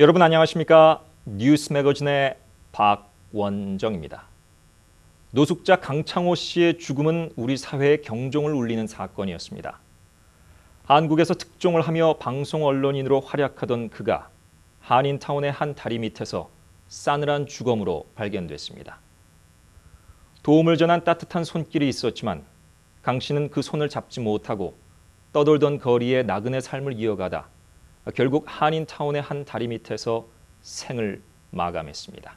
여러분 안녕하십니까? 뉴스 매거진의 박원정입니다. 노숙자 강창호 씨의 죽음은 우리 사회의 경종을 울리는 사건이었습니다. 한국에서 특종을 하며 방송 언론인으로 활약하던 그가 한인타운의 한 다리 밑에서 싸늘한 주검으로 발견됐습니다. 도움을 전한 따뜻한 손길이 있었지만 강 씨는 그 손을 잡지 못하고 떠돌던 거리에 나그네 삶을 이어가다 결국 한인타운의 한 다리 밑에서 생을 마감했습니다.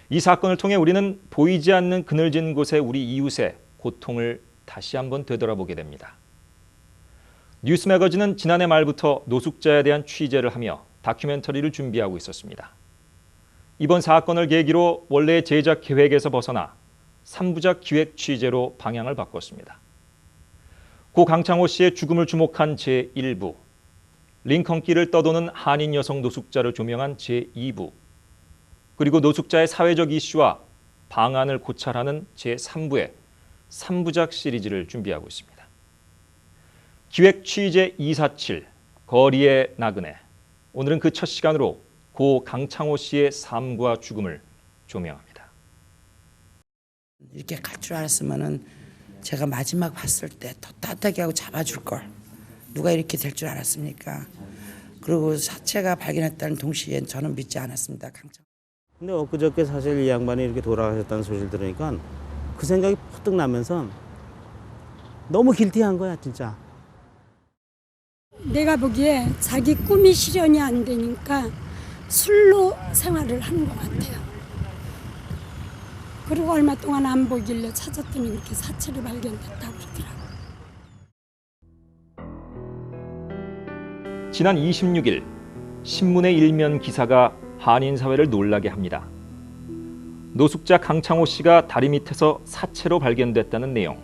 이 사건을 통해 우리는 보이지 않는 그늘진 곳의 우리 이웃의 고통을 다시 한번 되돌아보게 됩니다. 뉴스 매거진은 지난해 말부터 노숙자에 대한 취재를 하며 다큐멘터리를 준비하고 있었습니다. 이번 사건을 계기로 원래의 제작 계획에서 벗어나 3부작 기획 취재로 방향을 바꿨습니다. 고 강창호 씨의 죽음을 주목한 제1부, 링컨길을 떠도는 한인 여성 노숙자를 조명한 제2부, 그리고 노숙자의 사회적 이슈와 방안을 고찰하는 제3부의 3부작 시리즈를 준비하고 있습니다. 기획 취재 247, 거리의 나그네. 오늘은 그 첫 시간으로 고 강창호 씨의 삶과 죽음을 조명합니다. 이렇게 갈 줄 알았으면은 제가 마지막 봤을 때 더 따뜻하게 하고 잡아줄 걸. 누가 이렇게 될 줄 알았습니까? 그리고 사체가 발견했다는 동시에 저는 믿지 않았습니다. 강창호. 근데 엊그저께 사실 이 양반이 이렇게 돌아가셨다는 소식을 들으니까 그 생각이 퍼뜩 나면서 너무 길티한 거야, 진짜. 내가 보기에 자기 꿈이 실현이 안 되니까 술로 생활을 하는 것 같아요. 그리고 얼마 동안 안 보길래 찾았더니 그렇게 사체로 발견됐다고 그러더라고요. 지난 26일 신문의 일면 기사가 한인 사회를 놀라게 합니다. 노숙자 강창호 씨가 다리 밑에서 사체로 발견됐다는 내용.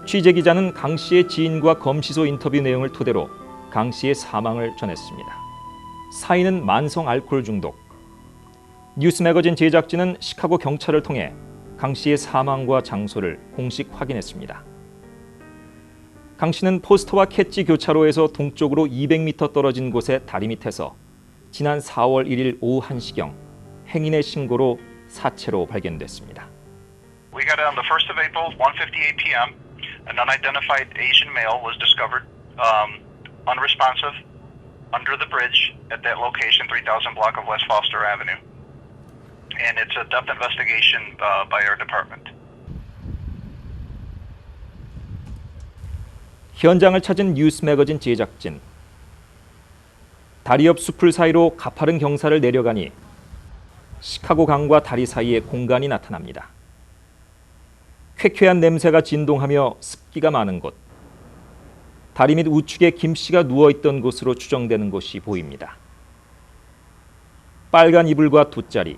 취재 기자는 강 씨의 지인과 검시소 인터뷰 내용을 토대로 강 씨의 사망을 전했습니다. 사인은 만성 알코올 중독. 뉴스 매거진 제작진은 시카고 경찰을 통해 강 씨의 사망과 장소를 공식 확인했습니다. 강 씨는 포스터와 캣지 교차로에서 동쪽으로 200m 떨어진 곳의 다리 밑에서 지난 4월 1일 오후 1시경 행인의 신고로 사체로 발견됐습니다. We got it on the 1st of April, 1:58 p.m. An unidentified Asian male was discovered unresponsive under the bridge at that location, 3000 block of West Foster Avenue. And it's a death investigation by our department. 현장을 찾은 뉴스 매거진 제작진. 다리 옆 숲을 사이로 가파른 경사를 내려가니 시카고 강과 다리 사이에 공간이 나타납니다. 쾌쾌한 냄새가 진동하며 습기가 많은 곳. 다리 밑 우측에 김 씨가 누워있던 곳으로 추정되는 곳이 보입니다. 빨간 이불과 돗자리.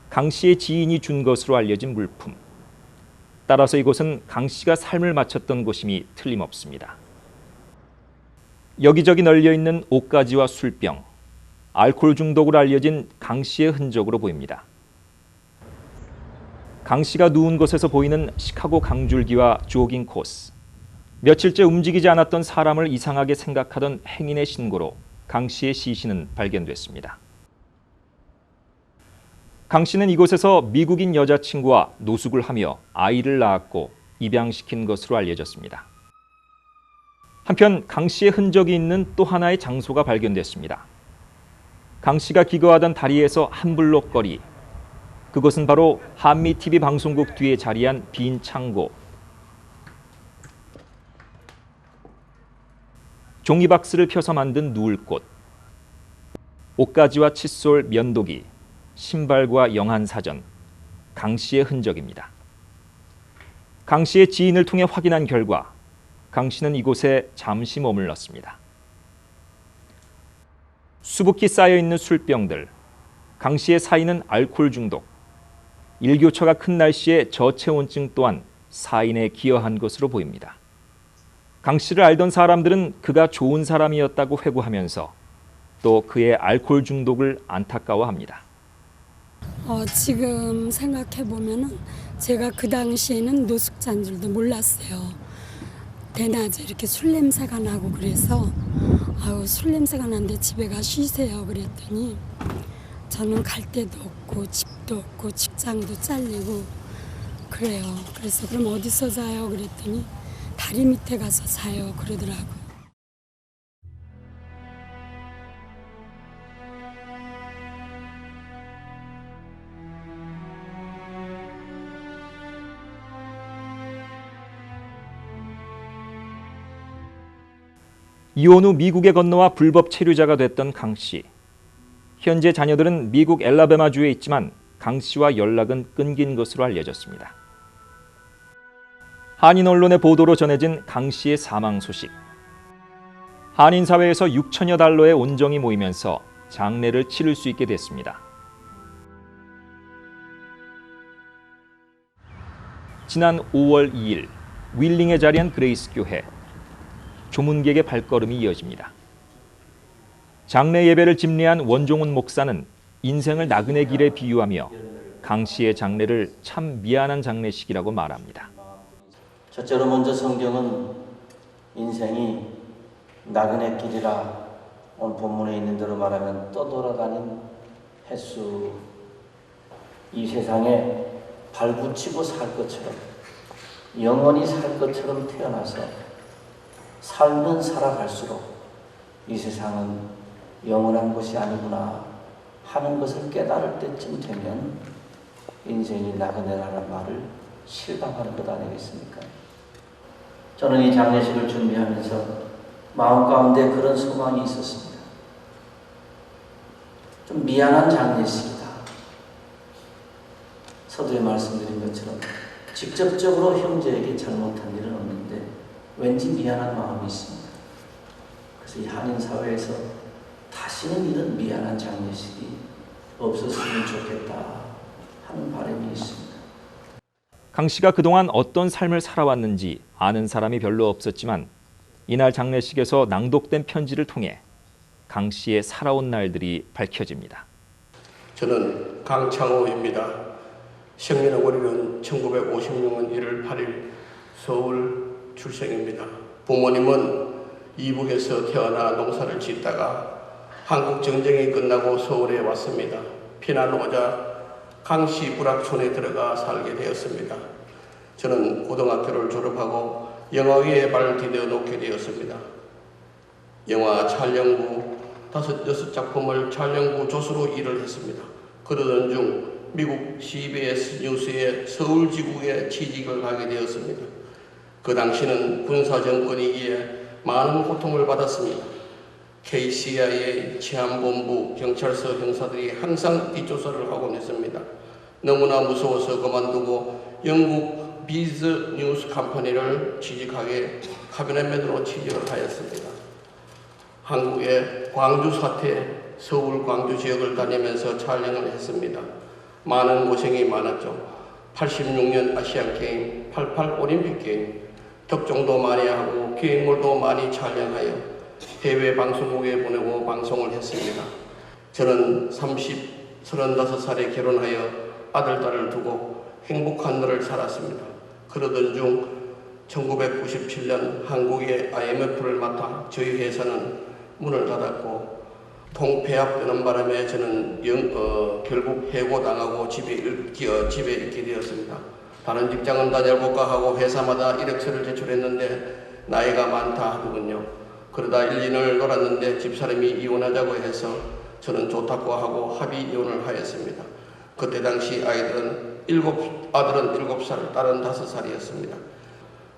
강 씨의 지인이 준 것으로 알려진 물품. 따라서 이곳은 강 씨가 삶을 마쳤던 곳임이 틀림없습니다. 여기저기 널려있는 옷가지와 술병, 알코올 중독으로 알려진 강 씨의 흔적으로 보입니다. 강 씨가 누운 곳에서 보이는 시카고 강줄기와 조깅 코스, 며칠째 움직이지 않았던 사람을 이상하게 생각하던 행인의 신고로 강 씨의 시신은 발견됐습니다. 강 씨는 이곳에서 미국인 여자친구와 노숙을 하며 아이를 낳았고 입양시킨 것으로 알려졌습니다. 한편 강 씨의 흔적이 있는 또 하나의 장소가 발견됐습니다. 강 씨가 기거하던 다리에서 한 블록 거리, 그곳은 바로 한미TV 방송국 뒤에 자리한 빈 창고. 종이박스를 펴서 만든 누울 곳, 옷가지와 칫솔, 면도기, 신발과 영한사전, 강 씨의 흔적입니다. 강 씨의 지인을 통해 확인한 결과 강 씨는 이곳에 잠시 머물렀습니다. 수북히 쌓여있는 술병들, 강 씨의 사인은 알코올 중독, 일교차가 큰 날씨에 저체온증 또한 사인에 기여한 것으로 보입니다. 강 씨를 알던 사람들은 그가 좋은 사람이었다고 회고하면서 또 그의 알코올 중독을 안타까워합니다. 지금 생각해 보면은 제가 그 당시에는 노숙자인 줄도 몰랐어요. 대낮에 이렇게 술 냄새가 나고 그래서 아우 술 냄새가 나는데 집에 가 쉬세요 그랬더니 저는 갈 데도 없고 집도 없고 직장도 잘리고 그래요. 그래서 그럼 어디서 자요 그랬더니 다리 밑에 가서 자요 그러더라고요. 이혼 후 미국에 건너와 불법 체류자가 됐던 강 씨. 현재 자녀들은 미국 엘라베마주에 있지만 강 씨와 연락은 끊긴 것으로 알려졌습니다. 한인 언론의 보도로 전해진 강 씨의 사망 소식. 한인 사회에서 6천여 달러의 온정이 모이면서 장례를 치를 수 있게 됐습니다. 지난 5월 2일 윌링에 자리한 그레이스 교회. 조문객의 발걸음이 이어집니다. 장례 예배를 집례한 원종훈 목사는 인생을 나그네 길에 비유하며 강 씨의 장례를 참 미안한 장례식이라고 말합니다. 첫째로 먼저 성경은 인생이 나그네 길이라 오늘 본문에 있는 대로 말하면 떠돌아다닌 횟수, 이 세상에 발붙이고 살 것처럼 영원히 살 것처럼 태어나서 살면 살아갈수록 이 세상은 영원한 것이 아니구나 하는 것을 깨달을 때쯤 되면 인생이 나그네라는 말을 실감하는 것 아니겠습니까? 저는 이 장례식을 준비하면서 마음 가운데 그런 소망이 있었습니다. 좀 미안한 장례식이다. 서두에 말씀드린 것처럼 직접적으로 형제에게 잘못한 일은 없는데 왠지 미안한 마음이 있습니다. 그래서 이 한인 사회에서 다시는 이런 미안한 장례식이 없었으면 좋겠다 하는 바람이 있습니다. 강 씨가 그동안 어떤 삶을 살아왔는지 아는 사람이 별로 없었지만 이날 장례식에서 낭독된 편지를 통해 강 씨의 살아온 날들이 밝혀집니다. 저는 강창호입니다. 생년월일은 1956년 1월 8일 서울 출생입니다. 부모님은 이북에서 태어나 농사를 짓다가 한국 전쟁이 끝나고 서울에 왔습니다. 피난 오자 강씨 불악촌에 들어가 살게 되었습니다. 저는 고등학교를 졸업하고 영화계에 발 디뎌 놓게 되었습니다. 영화 촬영부 5작품을 촬영부 조수로 일을 했습니다. 그러던 중 미국 CBS 뉴스의 서울지국에 취직을 하게 되었습니다. 그 당시는 군사정권이기에 많은 고통을 받았습니다. KCIA, 치안본부, 경찰서 형사들이 항상 뒷조사를 하곤 했습니다. 너무나 무서워서 그만두고 영국 비즈 뉴스 컴퍼니를 취직하게 카비넷맨으로 취직을 하였습니다. 한국의 광주 사태, 서울 광주 지역을 다니면서 촬영을 했습니다. 많은 고생이 많았죠. 86년 아시안게임, 88 올림픽게임, 덕종도 많이 하고 기획물도 많이 촬영하여 해외 방송국에 보내고 방송을 했습니다. 저는 35살에 결혼하여 아들, 딸을 두고 행복한 날을 살았습니다. 그러던 중 1997년 한국의 IMF를 맡아 저희 회사는 문을 닫았고 통폐합되는 바람에 저는 결국 해고당하고 집에 있게 되었습니다. 다른 직장은 다녀볼까 하고 회사마다 이력서를 제출했는데 나이가 많다 하더군요. 그러다 1, 2년을 놀았는데 집사람이 이혼하자고 해서 저는 좋다고 하고 합의 이혼을 하였습니다. 그때 당시 아들은 7살, 딸은 5살이었습니다.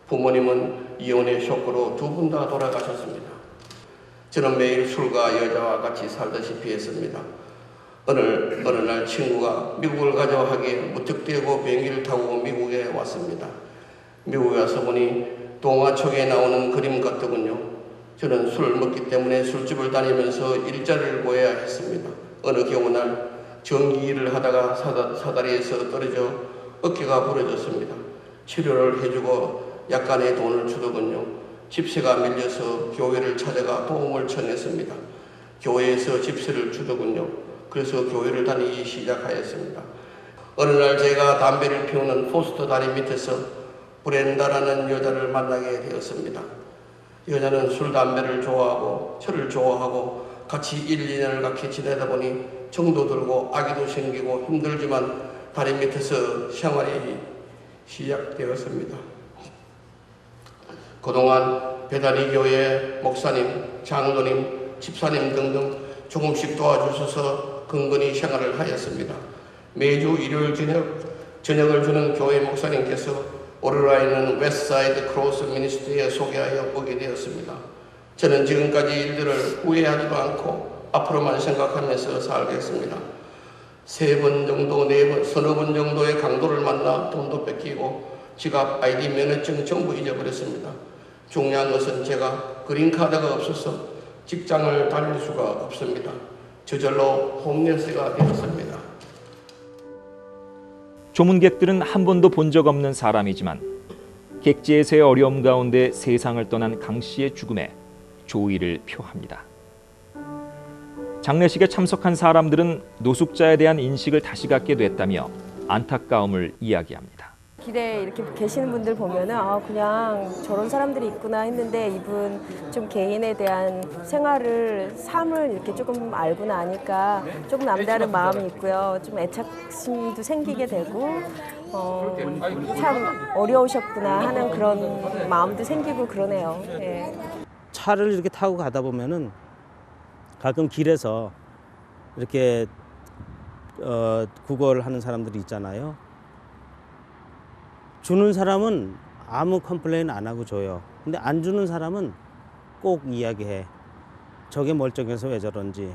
부모님은 이혼의 쇼크로 두 분 다 돌아가셨습니다. 저는 매일 술과 여자와 같이 살다시피 했습니다. 어느 날 친구가 미국을 가자고 하기에 무턱대고 비행기를 타고 미국에 왔습니다. 미국에 와서 보니 동화책에 나오는 그림 같더군요. 저는 술을 먹기 때문에 술집을 다니면서 일자리를 구해야 했습니다. 어느 겨우날 전기 일을 하다가 사다리에서 떨어져 어깨가 부러졌습니다. 치료를 해주고 약간의 돈을 주더군요. 집세가 밀려서 교회를 찾아가 도움을 청했습니다. 교회에서 집세를 주더군요. 그래서 교회를 다니기 시작하였습니다. 어느 날 제가 담배를 피우는 포스터 다리 밑에서 브렌다라는 여자를 만나게 되었습니다. 여자는 술, 담배를 좋아하고 저를 좋아하고 같이 1, 2년을 같이 지내다 보니 정도 들고 아기도 생기고 힘들지만 다리 밑에서 생활이 시작되었습니다. 그동안 배다리 교회 목사님, 장로님, 집사님 등등 조금씩 도와주셔서 근근히 생활을 하였습니다. 매주 일요일 저녁을 주는 교회 목사님께서 오로라에 있는 웨스트사이드 크로스 미니스트리에 소개하여 보게 되었습니다. 저는 지금까지 일들을 후회하지도 않고 앞으로만 생각하면서 살겠습니다. 3번 정도, 4번, 서너 번 정도의 강도를 만나 돈도 뺏기고 지갑, 아이디, 면허증 전부 잊어버렸습니다. 중요한 것은 제가 그린카드가 없어서 직장을 다닐 수가 없습니다. 저절로 홈레스가 되었습니다. 조문객들은 한 번도 본 적 없는 사람이지만 객지에서의 어려움 가운데 세상을 떠난 강 씨의 죽음에 조의를 표합니다. 장례식에 참석한 사람들은 노숙자에 대한 인식을 다시 갖게 됐다며 안타까움을 이야기합니다. 길에 이렇게 계시는 분들 보면은 그냥 저런 사람들이 있구나 했는데 이분 좀 개인에 대한 생활을, 삶을 이렇게 조금 알고 나니까 조금 남다른 마음이 있고요. 좀 애착심도 생기게 되고 참 어려우셨구나 하는 그런 마음도 생기고 그러네요. 예. 차를 이렇게 타고 가다 보면은 가끔 길에서 이렇게 구걸을 하는 사람들이 있잖아요. 주는 사람은 아무 컴플레인 안 하고 줘요. 근데 안 주는 사람은 꼭 이야기해. 저게 멀쩡해서 왜 저런지.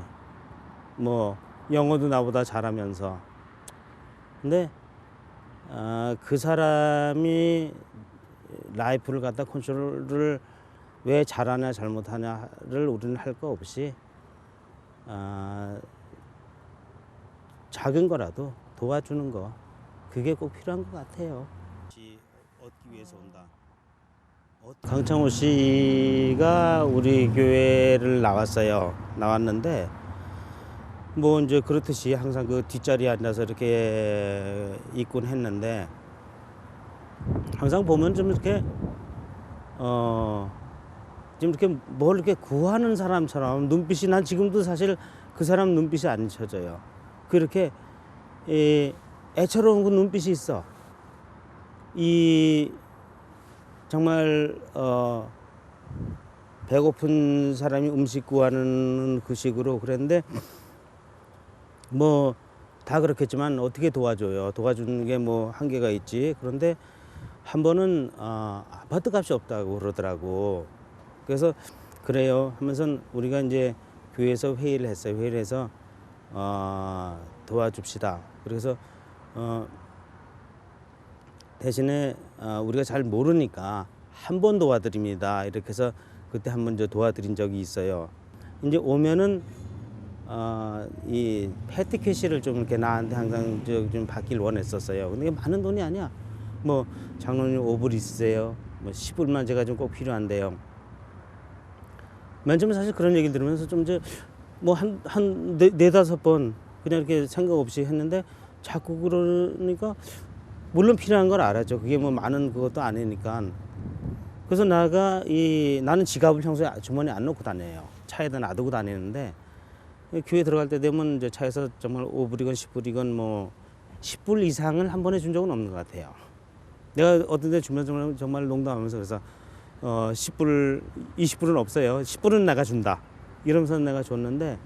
뭐 영어도 나보다 잘하면서. 근데 그 사람이 라이프를 갖다 컨트롤을 왜 잘하냐 잘못하냐를 우리는 할 거 없이 작은 거라도 도와주는 거, 그게 꼭 필요한 것 같아요. 얻기 위해서 온다. 강창호 씨가 우리 교회를 나왔는데 뭐 이제 그렇듯이 항상 그 뒷자리에 앉아서 이렇게 있곤 했는데 항상 보면 좀 이렇게 좀 이렇게 뭘 이렇게 구하는 사람처럼 눈빛이, 난 지금도 사실 그 사람 눈빛이 안 잊혀져요. 그렇게 애처로운 그 눈빛이 있어. 정말 배고픈 사람이 음식 구하는 그 식으로 그랬는데 뭐 다 그렇겠지만 어떻게 도와줘요. 도와주는 게 뭐 한계가 있지. 그런데 한 번은 아파트 값이 없다고 그러더라고. 그래서 그래요 하면서 우리가 이제 교회에서 회의를 했어요. 회의를 해서 도와줍시다. 그래서 대신에 우리가 잘 모르니까 한 번 도와드립니다. 이렇게 해서 그때 한 번 도와드린 적이 있어요. 이제 오면은 이 패티캐시를 좀 이렇게 나한테 항상 좀 받길 원했었어요. 근데 많은 돈이 아니야. 뭐 장로님 5불 있으세요? 뭐 10불만 제가 좀 꼭 필요한데요. 맨 처음에 사실 그런 얘기를 들으면서 좀 이제 뭐 한 네다섯 번 그냥 이렇게 생각 없이 했는데 자꾸 그러니까 물론 필요한 걸 알았죠. 그게 뭐 많은 그것도 아니니까. 그래서 나는 지갑을 평소에 주머니에 안 넣고 다녀요. 차에다 놔두고 다니는데 교회 들어갈 때 되면 이제 차에서 정말 5불이건 10불이건 뭐 10불 이상을 한 번에 준 적은 없는 것 같아요. 내가 어떤 데 주면 정말 농담하면서 그래서 10불, 20불은 없어요. 10불은 내가 준다. 이러면서 내가 줬는데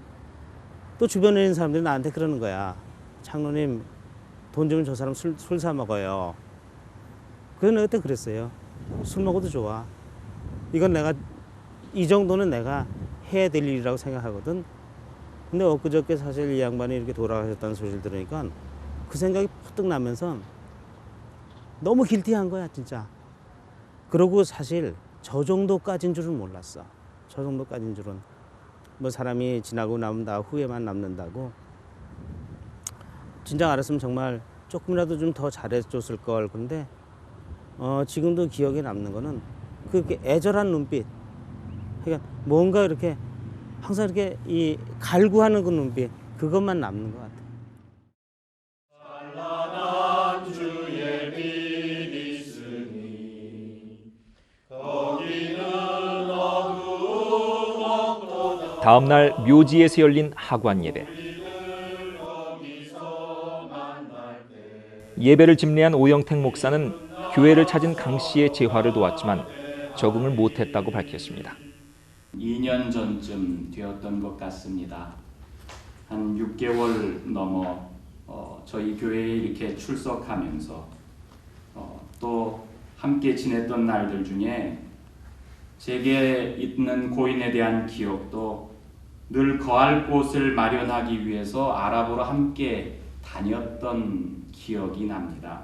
또 주변에 있는 사람들이 나한테 그러는 거야. 장로님 돈 주면 저 사람 술 사 먹어요. 그래서 내가 그때 그랬어요. 술 먹어도 좋아. 이건 이 정도는 내가 해야 될 일이라고 생각하거든. 근데 엊그저께 사실 이 양반이 이렇게 돌아가셨다는 소식을 들으니까 그 생각이 퍼뜩 나면서 너무 길티한 거야 진짜. 그러고 사실 저 정도까지인 줄은 몰랐어. 저 정도까지인 줄은. 뭐 사람이 지나고 나면 다 후회만 남는다고. 진작 알았으면 정말 조금이라도 좀 더 잘해줬을 걸. 근데 지금도 기억에 남는 거는 그렇게 애절한 눈빛. 그러니까 뭔가 이렇게 항상 이렇게 이 갈구하는 그 눈빛, 그것만 남는 것 같아요. 찬란한 주의 빛 있으니 다음 날 묘지에서 열린 하관 예배. 예배를 집례한 오영택 목사는 교회를 찾은 강 씨의 재화를 도왔지만 적응을 못했다고 밝혔습니다. 2년 전쯤 되었던 것 같습니다. 한 6개월 넘어 저희 교회에 이렇게 출석하면서 또 함께 지냈던 날들 중에 제게 있는 고인에 대한 기억도 늘 거할 곳을 마련하기 위해서 아랍으로 함께 다녔던 기억이 납니다.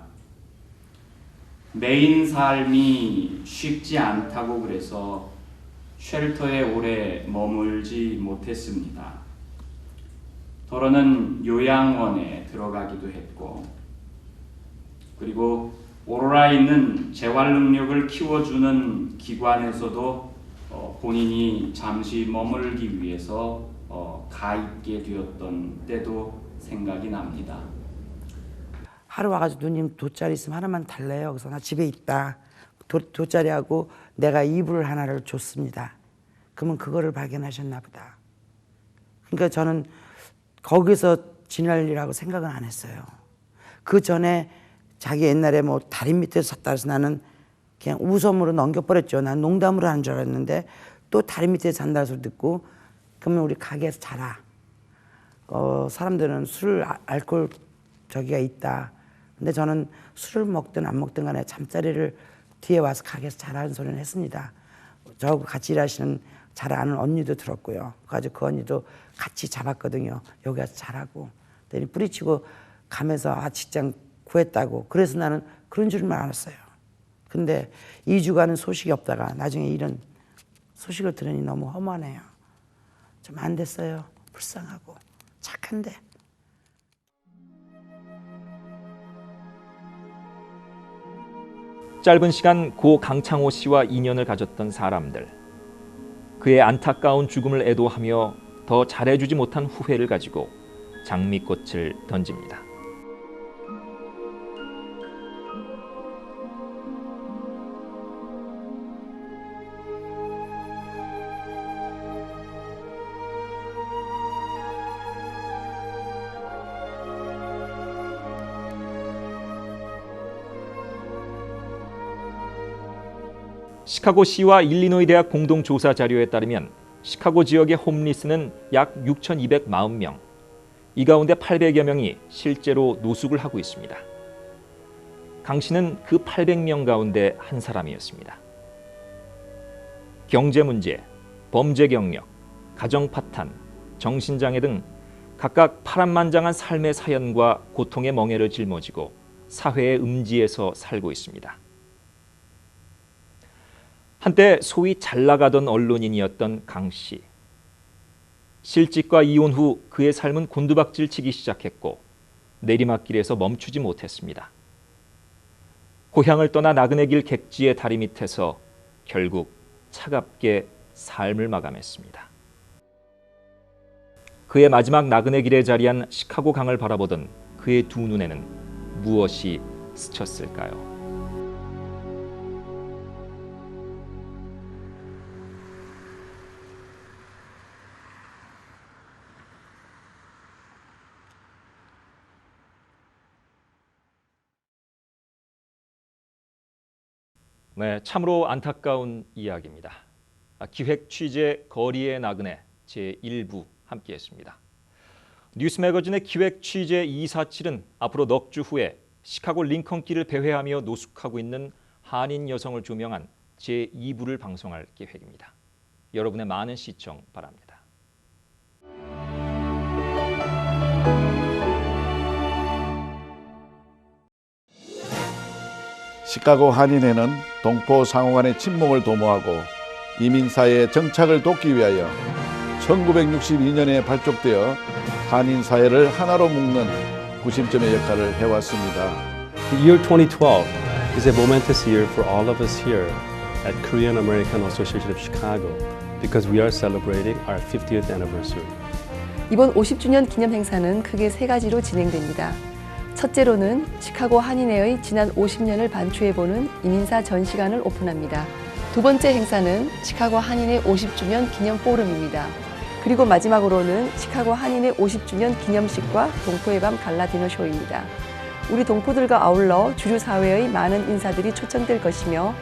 매인 삶이 쉽지 않다고 그래서 쉘터에 오래 머물지 못했습니다. 더러는 요양원에 들어가기도 했고, 그리고 오로라에 있는 재활 능력을 키워주는 기관에서도 본인이 잠시 머물기 위해서 가 있게 되었던 때도 생각이 납니다. 하루 와가지고 누님 돗자리 있으면 하나만 달래요. 그래서 나 집에 있다. 돗자리하고 내가 이불 하나를 줬습니다. 그러면 그거를 발견하셨나 보다. 그러니까 저는 거기서 지낼 일하고 생각은 안 했어요. 그 전에 자기 옛날에 뭐 다리 밑에 섰다 해서 나는 그냥 웃음으로 넘겨버렸죠. 난 농담으로 하는 줄 알았는데 또 다리 밑에 잔다 소리 듣고 그러면 우리 가게에서 자라. 사람들은 술, 알코올 저기가 있다. 근데 저는 술을 먹든 안 먹든 간에 잠자리를 뒤에 와서 가게에서 자라는 소리는 했습니다. 저하고 같이 일하시는 잘 아는 언니도 들었고요. 그래서 그 언니도 같이 잡았거든요. 여기 와서 자라고. 그랬더니 뿌리치고 가면서 직장 구했다고. 그래서 나는 그런 줄만 알았어요. 근데 2주간은 소식이 없다가 나중에 이런 소식을 들으니 너무 허무하네요. 좀 안 됐어요. 불쌍하고 착한데. 짧은 시간 고 강창호 씨와 인연을 가졌던 사람들. 그의 안타까운 죽음을 애도하며 더 잘해주지 못한 후회를 가지고 장미꽃을 던집니다. 시카고시와 일리노이 대학 공동 조사 자료에 따르면 시카고 지역의 홈리스는 약 6,240명. 이 가운데 800여 명이 실제로 노숙을 하고 있습니다. 강 씨는 그 800명 가운데 한 사람이었습니다. 경제 문제, 범죄 경력, 가정 파탄, 정신장애 등 각각 파란만장한 삶의 사연과 고통의 멍에를 짊어지고 사회의 음지에서 살고 있습니다. 한때 소위 잘나가던 언론인이었던 강 씨. 실직과 이혼 후 그의 삶은 곤두박질 치기 시작했고 내리막길에서 멈추지 못했습니다. 고향을 떠나 나그네 길 객지의 다리 밑에서 결국 차갑게 삶을 마감했습니다. 그의 마지막 나그네 길에 자리한 시카고 강을 바라보던 그의 두 눈에는 무엇이 스쳤을까요? 네, 참으로 안타까운 이야기입니다. 기획 취재 거리의 나그네 제1부 함께했습니다. 뉴스 매거진의 기획 취재 247은 앞으로 넉 주 후에 시카고 링컨길을 배회하며 노숙하고 있는 한인 여성을 조명한 제2부를 방송할 계획입니다. 여러분의 많은 시청 바랍니다. 시카고 한인회는 동포 상호간의 친목을 도모하고 이민사회의 정착을 돕기 위하여 1962년에 발족되어 한인 사회를 하나로 묶는 구심점의 역할을 해왔습니다. The year 2012 is a momentous year for all of us here at Korean American Association of Chicago because we are celebrating our 50th anniversary. 이번 50주년 기념 행사는 크게 세 가지로 진행됩니다. 첫째로는 시카고 한인회의 지난 50년을 반추해보는 이민사 전시관을 오픈합니다. 두 번째 행사는 시카고 한인회 50주년 기념 포럼입니다. 그리고 마지막으로는 시카고 한인의 50주년 기념식과 동포의 밤 갈라 디너 쇼입니다. 우리 동포들과 아울러 주류 사회의 많은 인사들이 초청될 것이며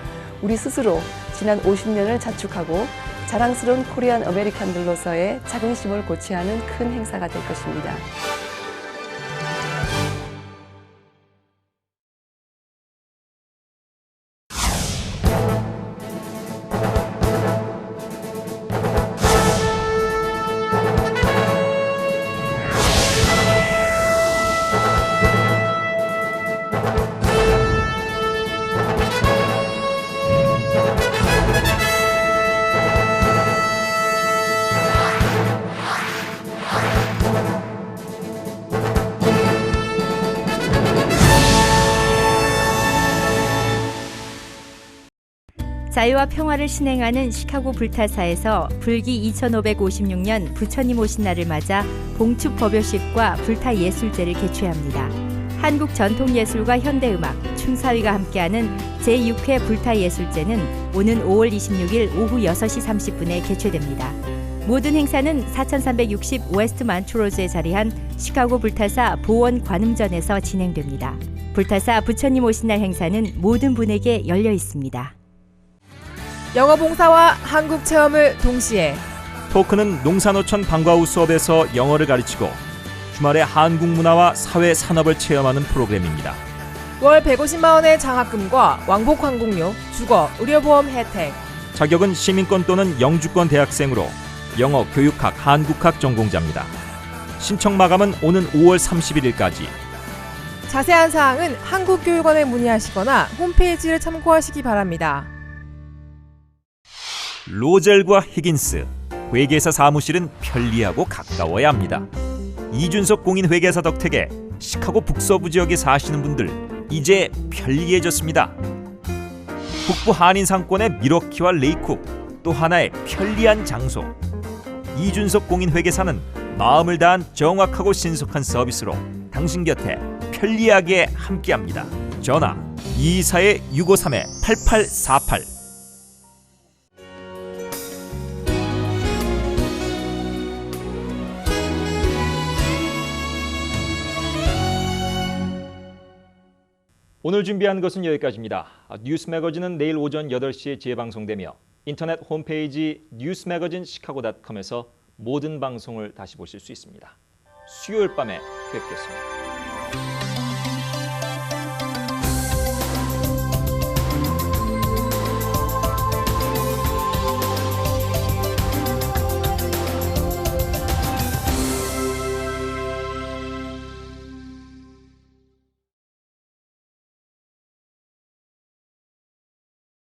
우리 스스로 지난 50년을 자축하고 자랑스러운 코리안 아메리칸들로서의 자긍심을 고취하는 큰 행사가 될 것입니다. 자유와 평화를 신행하는 시카고 불타사에서 불기 2556년 부처님 오신 날을 맞아 봉축 법요식과 불타 예술제를 개최합니다. 한국 전통예술과 현대음악, 춤사위가 함께하는 제6회 불타 예술제는 오는 5월 26일 오후 6시 30분에 개최됩니다. 모든 행사는 4360 웨스트 만투로즈에 자리한 시카고 불타사 보원 관음전에서 진행됩니다. 불타사 부처님 오신 날 행사는 모든 분에게 열려 있습니다. 영어 봉사와 한국 체험을 동시에 토크는 농산어촌 방과후 수업에서 영어를 가르치고 주말에 한국 문화와 사회 산업을 체험하는 프로그램입니다. 월 150만 원의 장학금과 왕복 항공료, 주거, 의료보험 혜택. 자격은 시민권 또는 영주권 대학생으로 영어, 교육학, 한국학 전공자입니다. 신청 마감은 오는 5월 31일까지. 자세한 사항은 한국교육원에 문의하시거나 홈페이지를 참고하시기 바랍니다. 로젤과 히긴스, 회계사 사무실은 편리하고 가까워야 합니다. 이준석 공인 회계사 덕택에 시카고 북서부 지역에 사시는 분들 이제 편리해졌습니다. 북부 한인 상권의 미러키와 레이쿡, 또 하나의 편리한 장소. 이준석 공인 회계사는 마음을 다한 정확하고 신속한 서비스로 당신 곁에 편리하게 함께합니다. 전화 224-653-8848. 오늘 준비한 것은 여기까지입니다. 뉴스 매거진은 내일 오전 8시에 재방송되며 인터넷 홈페이지 newsmagazine.chicago.com에서 모든 방송을 다시 보실 수 있습니다. 수요일 밤에 뵙겠습니다.